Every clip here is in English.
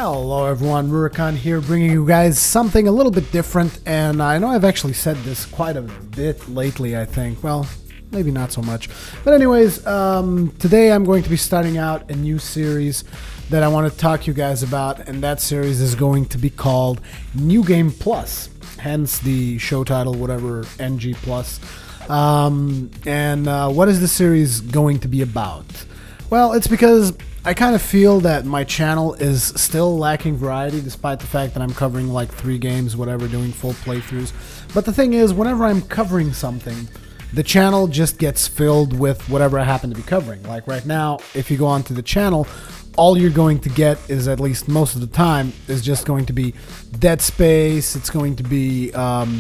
Hello everyone, Rurikhan here, bringing you guys something a little bit different, and I know I've actually said this quite a bit lately, I think. Well, maybe not so much. But anyways, today I'm going to be starting out a new series that I want to talk to you guys about, and that series is going to be called New Game Plus, hence the show title, whatever, NG Plus. What is the series going to be about? Well, it's because I kind of feel that my channel is still lacking variety, despite the fact that I'm covering like 3 games, whatever, doing full playthroughs. But the thing is, whenever I'm covering something, the channel just gets filled with whatever I happen to be covering. Like right now, if you go onto the channel, all you're going to get is, at least most of the time, is just going to be Dead Space, it's going to be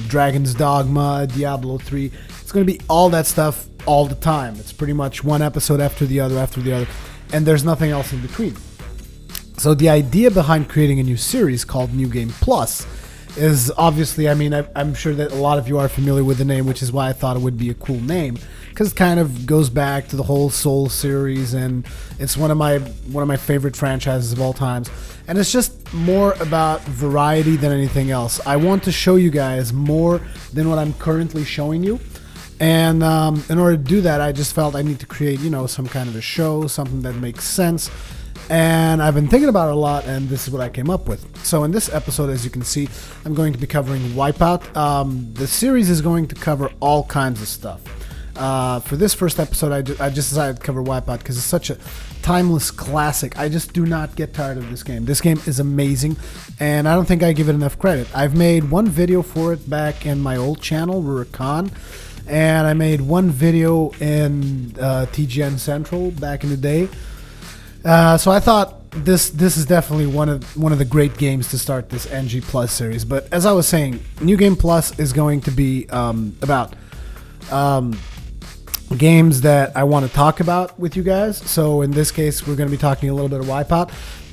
Dragon's Dogma, Diablo 3, it's going to be all that stuff all the time. It's pretty much one episode after the other, and there's nothing else in between. So the idea behind creating a new series called New Game Plus is obviously, I mean, I'm sure that a lot of you are familiar with the name, which is why I thought it would be a cool name, because it kind of goes back to the whole Soul series, and it's one of my favorite franchises of all times. And it's just more about variety than anything else. I want to show you guys more than what I'm currently showing you. And in order to do that, I just felt I need to create, some kind of a show, something that makes sense. And I've been thinking about it a lot, and this is what I came up with. So in this episode, as you can see, I'm going to be covering WipEout. The series is going to cover all kinds of stuff. For this first episode, I just decided to cover WipEout because it's such a timeless classic. I just do not get tired of this game. This game is amazing, and I don't think I give it enough credit. I've made one video for it back in my old channel, Rurikhan, and I made one video in TGN Central back in the day. So I thought this is definitely one of the great games to start this NG Plus series. But as I was saying, New Game Plus is going to be about games that I want to talk about with you guys. So in this case, we're going to be talking a little bit of WipEout,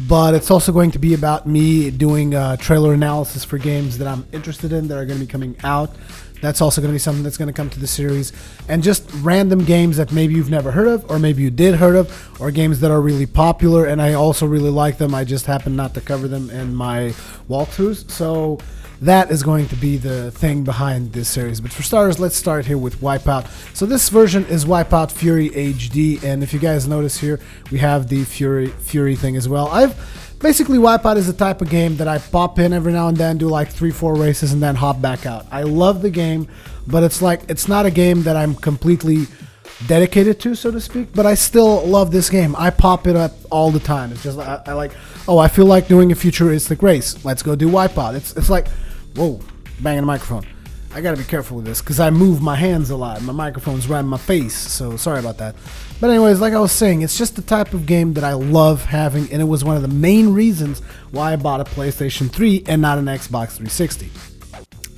but it's also going to be about me doing trailer analysis for games that I'm interested in that are going to be coming out. That's also going to be something that's going to come to the series. And just random games that maybe you've never heard of, or maybe you did heard of, or games that are really popular and I also really like them. I just happen not to cover them in my walkthroughs. So that is going to be the thing behind this series. But for starters, let's start here with WipEout. So this version is WipEout Fury HD, and if you guys notice here, we have the Fury thing as well. Basically, WipEout is the type of game that I pop in every now and then, do like 3-4 races, and then hop back out. I love the game, but it's not a game that I'm completely dedicated to, so to speak, but I still love this game. I pop it up all the time. It's just I like, oh, I feel like doing a futuristic race. Let's go do WipEout. It's like, whoa, banging the microphone. I gotta be careful with this because I move my hands a lot. My microphone's right in my face, so sorry about that. But anyways, like I was saying, it's just the type of game that I love having, and it was one of the main reasons why I bought a PlayStation 3 and not an Xbox 360.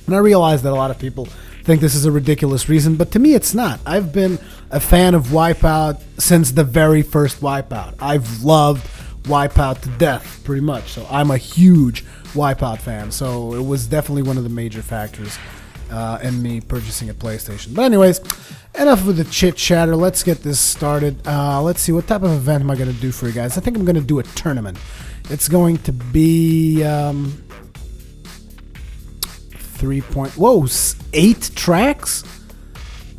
And I realize that a lot of people think this is a ridiculous reason, but to me it's not. I've been a fan of WipEout since the very first WipEout. I've loved WipEout to death, pretty much. So I'm a huge WipEout fan, so it was definitely one of the major factors in me purchasing a PlayStation. But anyways, enough with the chit chatter. Let's get this started. Let's see, what type of event am I going to do for you guys? I think I'm going to do a tournament. It's going to be 8 tracks?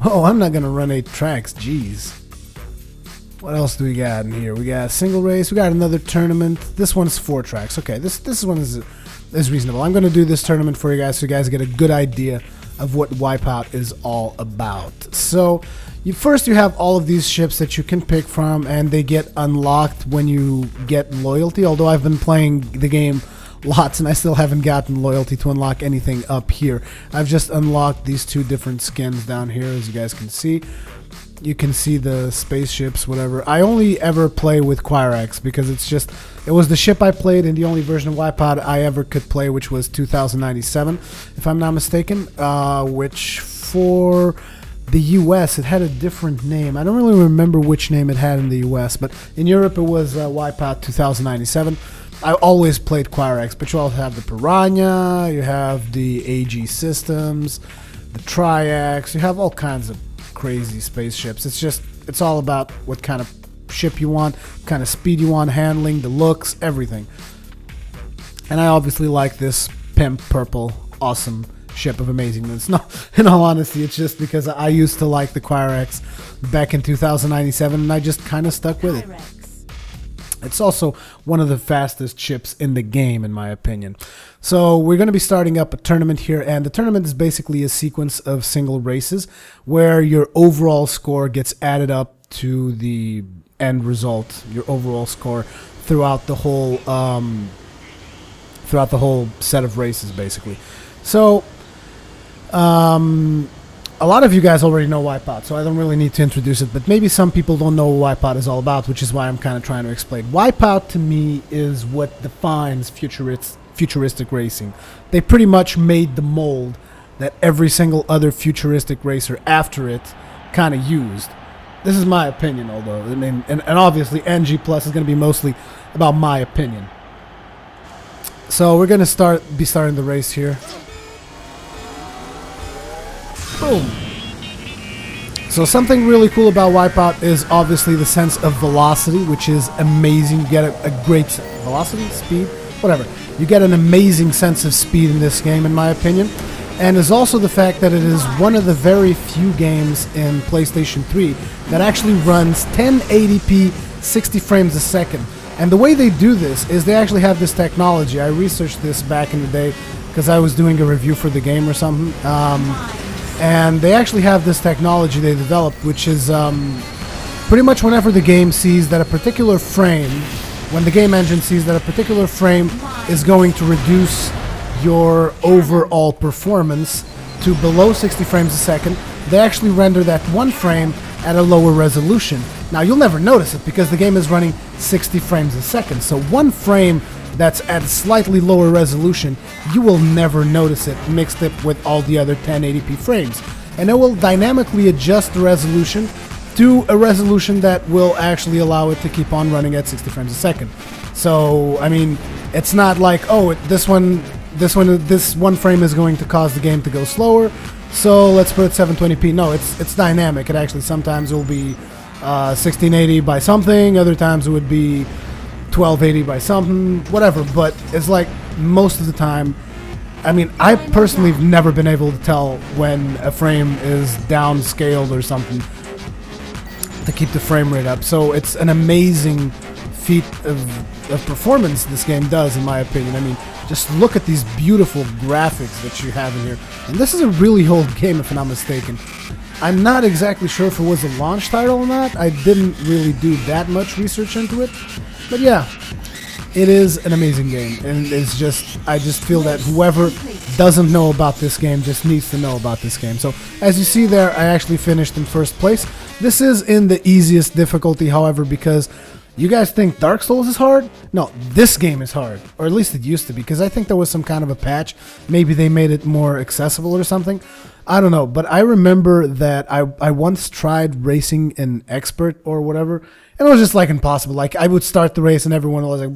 Oh, I'm not going to run 8 tracks. Jeez. What else do we got in here? We got a single race. We got another tournament. This one's 4 tracks. Okay, this one is reasonable. I'm going to do this tournament for you guys so you guys get a good idea of what WipEout is all about. So first you have all of these ships that you can pick from, and they get unlocked when you get loyalty, although I've been playing the game lots and I still haven't gotten loyalty to unlock anything up here. I've just unlocked these 2 different skins down here, as you guys can see. You can see the spaceships, whatever. I only ever play with Quirax because it was the ship I played in the only version of WipEout I ever could play, which was 2097, if I'm not mistaken, which for the US, it had a different name. I don't really remember which name it had in the US, but in Europe it was WipEout 2097. I always played Quirax, but you also have the Piranha, you have the AG systems, the Triax, you have all kinds of crazy spaceships. It's all about what kind of ship you want, what kind of speed you want, handling, the looks, everything. And I obviously like this pimp purple awesome ship of amazingness. No, in all honesty, it's just because I used to like the Quirex back in 2097 and I just kind of stuck with it. It's also one of the fastest ships in the game, in my opinion. So we're going to be starting up a tournament here, and the tournament is basically a sequence of single races where your overall score gets added up to the end result, your overall score throughout the whole set of races, basically. So a lot of you guys already know WipEout, so I don't really need to introduce it, but maybe some people don't know what WipEout is all about, which is why I'm kind of trying to explain. WipEout, to me, is what defines futuristic racing. They pretty much made the mold that every single other futuristic racer after it kind of used. This is my opinion, although, I mean, and obviously NG Plus is going to be mostly about my opinion. So we're going to be starting the race here. Boom. So something really cool about WipEout is obviously the sense of velocity, which is amazing. You get a great velocity, speed, whatever. You get an amazing sense of speed in this game, in my opinion. And there's also the fact that it is one of the very few games in PlayStation 3 that actually runs 1080p 60 frames a second. And the way they do this is they actually have this technology. I researched this back in the day because I was doing a review for the game or something. And they actually have this technology they developed, which is pretty much whenever the game sees that a particular frame, when the game engine sees that a particular frame is going to reduce your overall performance to below 60 frames a second, they actually render that one frame at a lower resolution. Now, you'll never notice it because the game is running 60 frames a second. So one frame that's at a slightly lower resolution, you will never notice it mixed up with all the other 1080p frames. And it will dynamically adjust the resolution to a resolution that will actually allow it to keep on running at 60 frames a second. So, I mean, it's not like, oh, this one frame is going to cause the game to go slower, so let's put it 720p. No, it's dynamic. It actually sometimes will be 1680 by something, other times it would be 1280 by something, whatever, but it's like most of the time, I mean, I personally have never been able to tell when a frame is downscaled or something to keep the frame rate up. So it's an amazing feat of performance this game does, in my opinion. I mean, just look at these beautiful graphics that you have in here. And this is a really old game, if I'm not mistaken. I'm not exactly sure if it was a launch title or not. I didn't really do that much research into it. But yeah, it is an amazing game, and it's just, I just feel that whoever doesn't know about this game just needs to know about this game. So as you see there, I actually finished in first place. This is in the easiest difficulty, however, because you guys think Dark Souls is hard? No, this game is hard, or at least it used to be, because I think there was some kind of a patch. Maybe they made it more accessible or something. I don't know, but I remember that I once tried racing in Expert or whatever, and it was just like impossible. Like, I would start the race and everyone was like,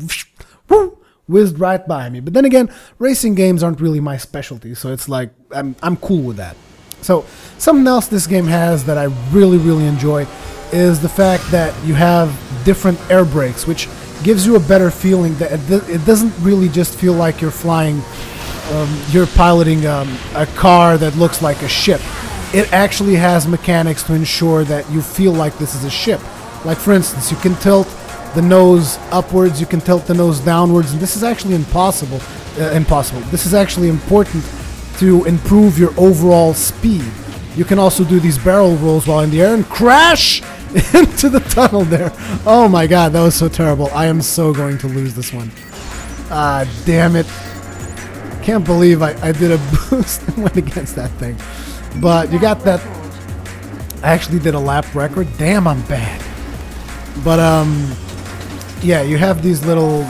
whoo, whizzed right by me. But then again, racing games aren't really my specialty, so it's like, I'm cool with that. So, something else this game has that I really, really enjoy is the fact that you have different air brakes, which gives you a better feeling that it doesn't really just feel like you're flying, you're piloting a car that looks like a ship. It actually has mechanics to ensure that you feel like this is a ship. Like, for instance, you can tilt the nose upwards, you can tilt the nose downwards, and this is actually impossible. This is actually important to improve your overall speed. You can also do these barrel rolls while in the air and crash into the tunnel there. Oh my god, that was so terrible. I am so going to lose this one. Ah, damn it. Can't believe I did a boost and went against that thing. But you got that. I actually did a lap record. Damn, I'm bad. But yeah, you have these little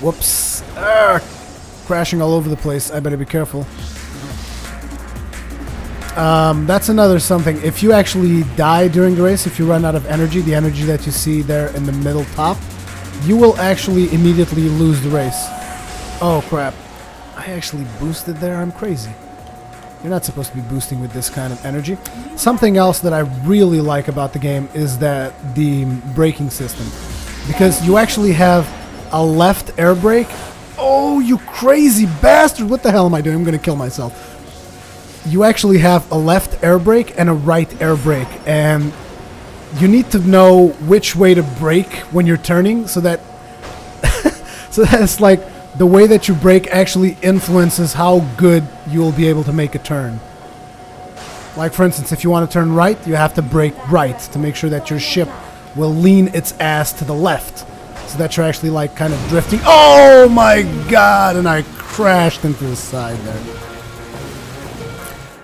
whoops, crashing all over the place. I better be careful. That's another something. If you actually die during the race, if you run out of energy, the energy that you see there in the middle top, you will actually immediately lose the race. Oh crap, I actually boosted there. I'm crazy. You're not supposed to be boosting with this kind of energy. Something else that I really like about the game is that the braking system, because you actually have a left air brake. Oh, you crazy bastard! What the hell am I doing? I'm gonna kill myself. You actually have a left air brake and a right air brake, and you need to know which way to brake when you're turning, so that it's like the way that you brake actually influences how good you'll be able to make a turn. Like for instance, if you want to turn right, you have to brake right to make sure that your ship will lean its ass to the left, so that you're actually like kind of drifting. Oh my god, and I crashed into the side there.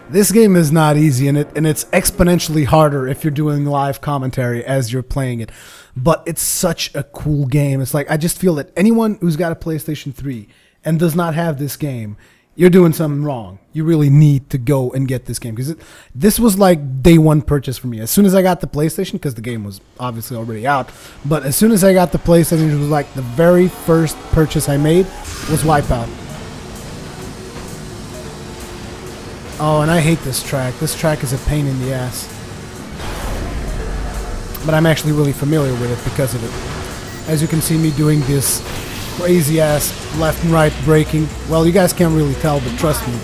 This game is not easy, and it's exponentially harder if you're doing live commentary as you're playing it. But it's such a cool game. It's like, I just feel that anyone who's got a PlayStation 3 and does not have this game, you're doing something wrong. You really need to go and get this game, because this was like day one purchase for me. As soon as I got the PlayStation, because the game was obviously already out, but as soon as I got the PlayStation, it was like the very first purchase I made was WipEout. Oh, and I hate this track. This track is a pain in the ass. But I'm actually really familiar with it because of it. As you can see me doing this crazy ass left and right braking. Well, you guys can't really tell, but trust me,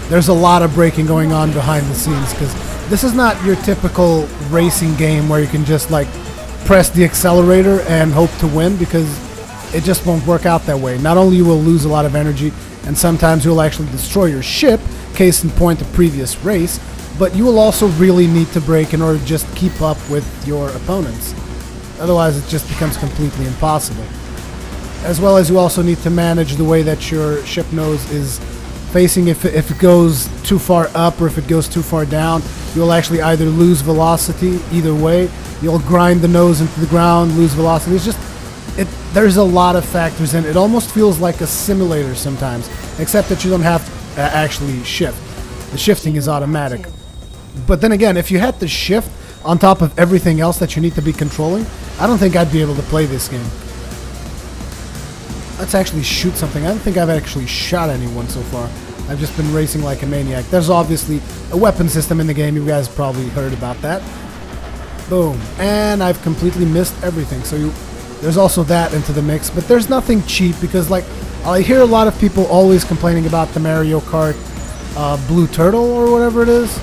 there's a lot of braking going on behind the scenes, because this is not your typical racing game where you can just like press the accelerator and hope to win, because it just won't work out that way. Not only you will lose a lot of energy, and sometimes you'll actually destroy your ship, case in point a previous race, but you will also really need to brake in order to just keep up with your opponents. Otherwise it just becomes completely impossible. As well as you also need to manage the way that your ship nose is facing. If it goes too far up or if it goes too far down, you'll actually either lose velocity, either way. You'll grind the nose into the ground, lose velocity. It's just, there's a lot of factors in it. It almost feels like a simulator sometimes, except that you don't have to actually shift. The shifting is automatic. But then again, if you had to shift on top of everything else that you need to be controlling, I don't think I'd be able to play this game. Let's actually shoot something. I don't think I've actually shot anyone so far. I've just been racing like a maniac. There's obviously a weapon system in the game. You guys probably heard about that. Boom. And I've completely missed everything. So there's also that into the mix. But there's nothing cheap, because like I hear a lot of people always complaining about the Mario Kart Blue Turtle or whatever it is.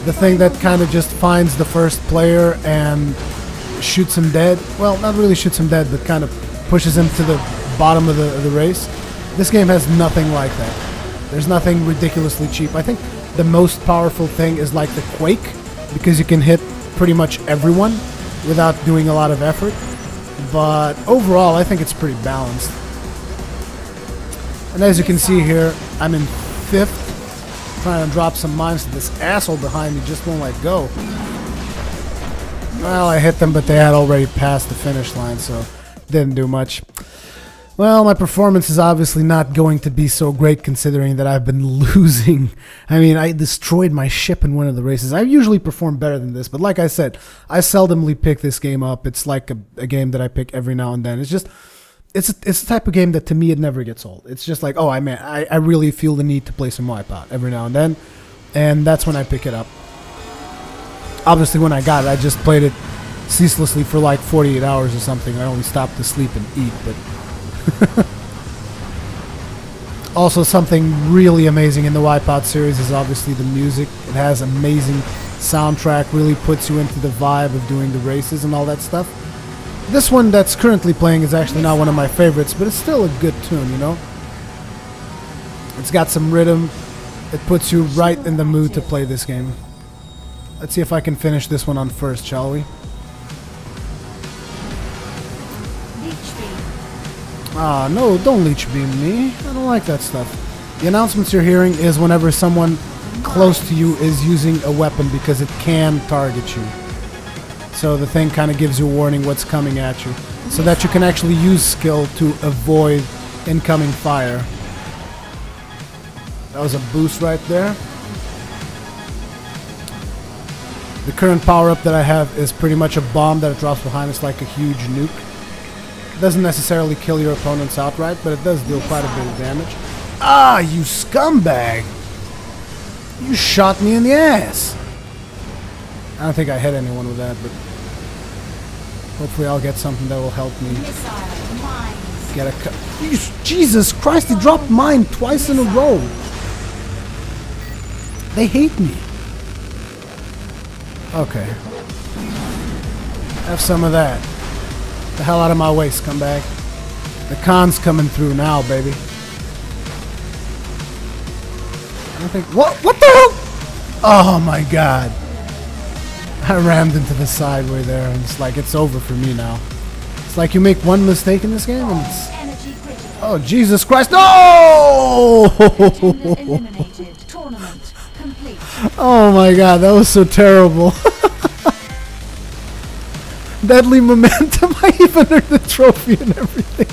The thing that kind of just finds the first player and shoots him dead. Well, not really shoots him dead, but kind of pushes him to the bottom of the race. This game has nothing like that. There's nothing ridiculously cheap. I think the most powerful thing is like the Quake, because you can hit pretty much everyone without doing a lot of effort. But overall, I think it's pretty balanced. And as you can see here, I'm in 5th, trying to drop some mines. This asshole behind me just won't let go. Well, I hit them, but they had already passed the finish line, so didn't do much. Well, my performance is obviously not going to be so great, considering that I've been losing. I mean, I destroyed my ship in one of the races. I usually perform better than this, but like I said, I seldomly pick this game up. It's like a game that I pick every now and then. It's just, it's the type of game that to me it never gets old. It's just like, oh, I really feel the need to play some WipEout every now and then, and that's when I pick it up. Obviously, when I got it, I just played it ceaselessly for like 48 hours or something. I only stopped to sleep and eat, but also, something really amazing in the WipEout series is obviously the music. It has amazing soundtrack, really puts you into the vibe of doing the races and all that stuff. This one that's currently playing is actually not one of my favorites, but it's still a good tune, you know? It's got some rhythm. It puts you right in the mood to play this game. Let's see if I can finish this one on first, shall we? Ah, no, don't leech beam me. I don't like that stuff. The announcements you're hearing is whenever someone close to you is using a weapon, because it can target you. So the thing kind of gives you a warning what's coming at you, so that you can actually use skill to avoid incoming fire. That was a boost right there. The current power-up that I have is pretty much a bomb that it drops behind us like a huge nuke. It doesn't necessarily kill your opponents outright, but it does deal quite a bit of damage. Ah, you scumbag! You shot me in the ass! I don't think I hit anyone with that, but hopefully I'll get something that will help me Get a cut. Jesus Christ, he dropped mine twice in a row. They hate me. Okay. Have some of that. The hell out of my way, scumbag. The con's coming through now, baby. I think. What the hell? Oh my god. I rammed into the sideway there, and it's like it's over for me now. It's like you make one mistake in this game, and it's. Oh Jesus Christ! No! Oh my god, that was so terrible. Deadly momentum. I even earned the trophy and everything.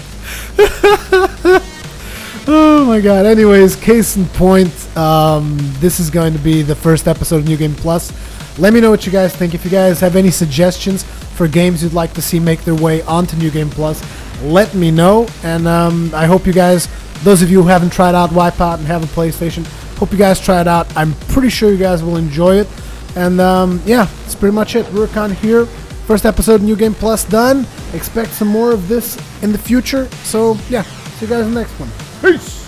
Oh my god. Anyways, case in point, this is going to be the first episode of New Game Plus. Let me know what you guys think. If you guys have any suggestions for games you'd like to see make their way onto New Game Plus, let me know. And I hope you guys, those of you who haven't tried out WipEout and have a PlayStation, hope you guys try it out. I'm pretty sure you guys will enjoy it. And yeah, that's pretty much it. Rurikhan here. First episode of New Game Plus done. Expect some more of this in the future. So yeah, see you guys in the next one. Peace!